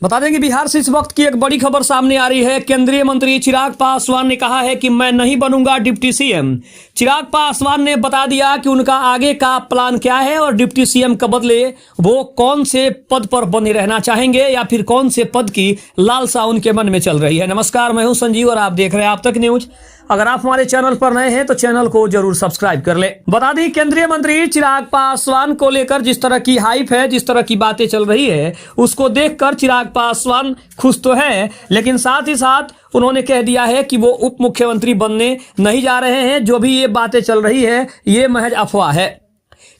बता दें कि बिहार से इस वक्त की एक बड़ी खबर सामने आ रही है। केंद्रीय मंत्री चिराग पासवान ने कहा है कि मैं नहीं बनूंगा डिप्टी सीएम। चिराग पासवान ने बता दिया कि उनका आगे का प्लान क्या है और डिप्टी सीएम के बदले वो कौन से पद पर बने रहना चाहेंगे या फिर कौन से पद की लालसा उनके मन में चल रही है। नमस्कार, मैं हूं संजीव और आप देख रहे हैं आप तक न्यूज। अगर आप हमारे चैनल पर नए हैं तो चैनल को जरूर सब्सक्राइब कर ले। बता दी केंद्रीय मंत्री चिराग पासवान को लेकर जिस तरह की हाइप है, जिस तरह की बातें चल रही है, उसको देखकर चिराग पासवान खुश तो है, लेकिन साथ ही साथ उन्होंने कह दिया है कि वो उप मुख्यमंत्री बनने नहीं जा रहे हैं। जो भी ये बातें चल रही है ये महज अफवाह है।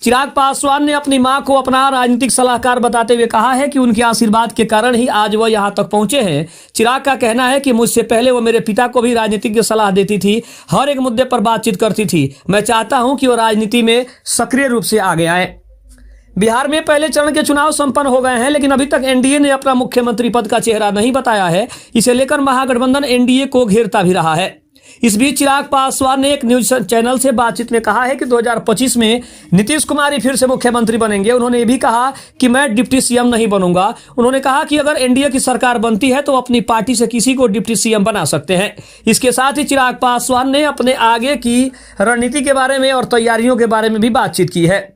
चिराग पासवान ने अपनी मां को अपना राजनीतिक सलाहकार बताते हुए कहा है कि उनके आशीर्वाद के कारण ही आज वह यहां तक पहुंचे हैं। चिराग का कहना है कि मुझसे पहले वो मेरे पिता को भी राजनीतिक सलाह देती थी, हर एक मुद्दे पर बातचीत करती थी। मैं चाहता हूं कि वो राजनीति में सक्रिय रूप से आगे आए। बिहार में पहले चरण के चुनाव संपन्न हो गए हैं, लेकिन अभी तक एनडीए ने अपना मुख्यमंत्री पद का चेहरा नहीं बताया है। इसे लेकर महागठबंधन एनडीए को घेरता भी रहा है। इस बीच चिराग पासवान ने एक न्यूज चैनल से बातचीत में कहा है कि 2025 में नीतीश कुमार ही फिर से मुख्यमंत्री बनेंगे। उन्होंने ये भी कहा कि मैं डिप्टी सीएम नहीं बनूंगा। उन्होंने कहा कि अगर एनडीए की सरकार बनती है तो अपनी पार्टी से किसी को डिप्टी सीएम बना सकते हैं। इसके साथ ही चिराग पासवान ने अपने आगे की रणनीति के बारे में और तैयारियों के बारे में भी बातचीत की है।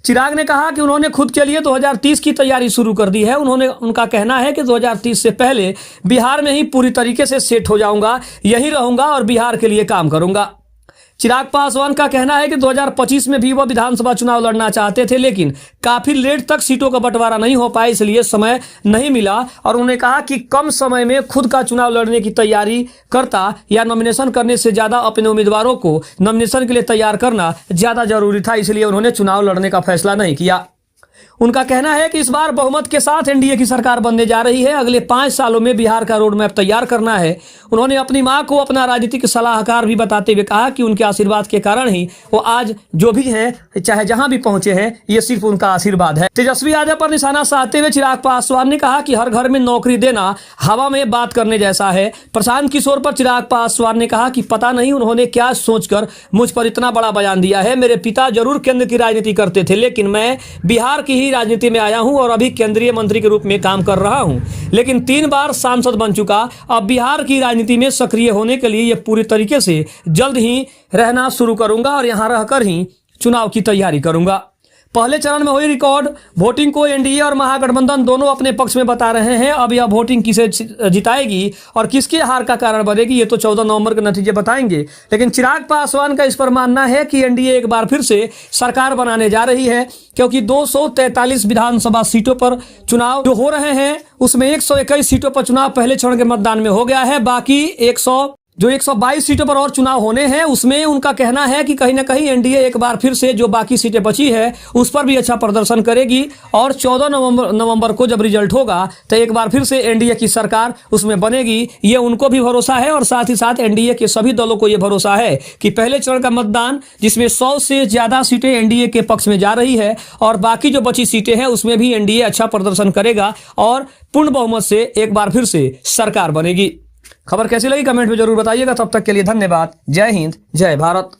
चिराग ने कहा कि उन्होंने खुद के लिए 2030 की तैयारी शुरू कर दी है। उनका कहना है कि 2030 से पहले बिहार में ही पूरी तरीके से सेट हो जाऊंगा, यहीं रहूंगा और बिहार के लिए काम करूंगा। चिराग पासवान का कहना है कि 2025 में भी वह विधानसभा चुनाव लड़ना चाहते थे, लेकिन काफी लेट तक सीटों का बंटवारा नहीं हो पाया, इसलिए समय नहीं मिला। और उन्होंने कहा कि कम समय में खुद का चुनाव लड़ने की तैयारी करता या नॉमिनेशन करने से ज्यादा अपने उम्मीदवारों को नॉमिनेशन के लिए तैयार करना ज्यादा जरूरी था, इसलिए उन्होंने चुनाव लड़ने का फैसला नहीं किया। उनका कहना है कि इस बार बहुमत के साथ एनडीए की सरकार बनने जा रही है। अगले 5 सालों में बिहार का रोड मैप तैयार करना है। उन्होंने अपनी मां को अपना राजनीतिक सलाहकार भी बताते हुए कहा कि उनके आशीर्वाद के कारण ही वो आज जो भी हैं, चाहे जहां भी पहुंचे हैं, ये सिर्फ उनका आशीर्वाद है। तेजस्वी यादव पर निशाना साधते हुए चिराग पासवान ने कहा कि हर घर में नौकरी देना हवा में बात करने जैसा है। प्रशांत किशोर पर चिराग पासवान ने कहा कि पता नहीं उन्होंने क्या सोचकर मुझ पर इतना बड़ा बयान दिया है। मेरे पिता जरूर केंद्र की राजनीति करते थे, लेकिन मैं बिहार की ही राजनीति में आया हूं और अभी केंद्रीय मंत्री के रूप में काम कर रहा हूं, लेकिन 3 बार सांसद बन चुका। अब बिहार की राजनीति में सक्रिय होने के लिए यह पूरी तरीके से जल्द ही रहना शुरू करूंगा और यहां रहकर ही चुनाव की तैयारी करूंगा। पहले चरण में हुई रिकॉर्ड वोटिंग को एनडीए और महागठबंधन दोनों अपने पक्ष में बता रहे हैं। अब यह वोटिंग किसे जिताएगी और किसके हार का कारण बनेगी, ये तो 14 नवंबर के नतीजे बताएंगे। लेकिन चिराग पासवान का इस पर मानना है कि एनडीए एक बार फिर से सरकार बनाने जा रही है, क्योंकि 243 विधानसभा सीटों पर चुनाव जो हो रहे हैं उसमें 121 सीटों पर चुनाव पहले चरण के मतदान में हो गया है। बाकी 122 सीटों पर और चुनाव होने हैं, उसमें उनका कहना है कि कहीं ना कहीं एनडीए एक बार फिर से जो बाकी सीटें बची है उस पर भी अच्छा प्रदर्शन करेगी और 14 नवंबर को जब रिजल्ट होगा तो एक बार फिर से एनडीए की सरकार उसमें बनेगी। ये उनको भी भरोसा है और साथ ही साथ एनडीए के सभी दलों को यह भरोसा है कि पहले चरण का मतदान जिसमें 100 से ज्यादा सीटें एनडीए के पक्ष में जा रही है और बाकी जो बची सीटें हैं उसमें भी एनडीए अच्छा प्रदर्शन करेगा और पूर्ण बहुमत से एक बार फिर से सरकार बनेगी। खबर कैसी लगी कमेंट में जरूर बताइएगा। तब तक के लिए धन्यवाद। जय हिंद, जय भारत।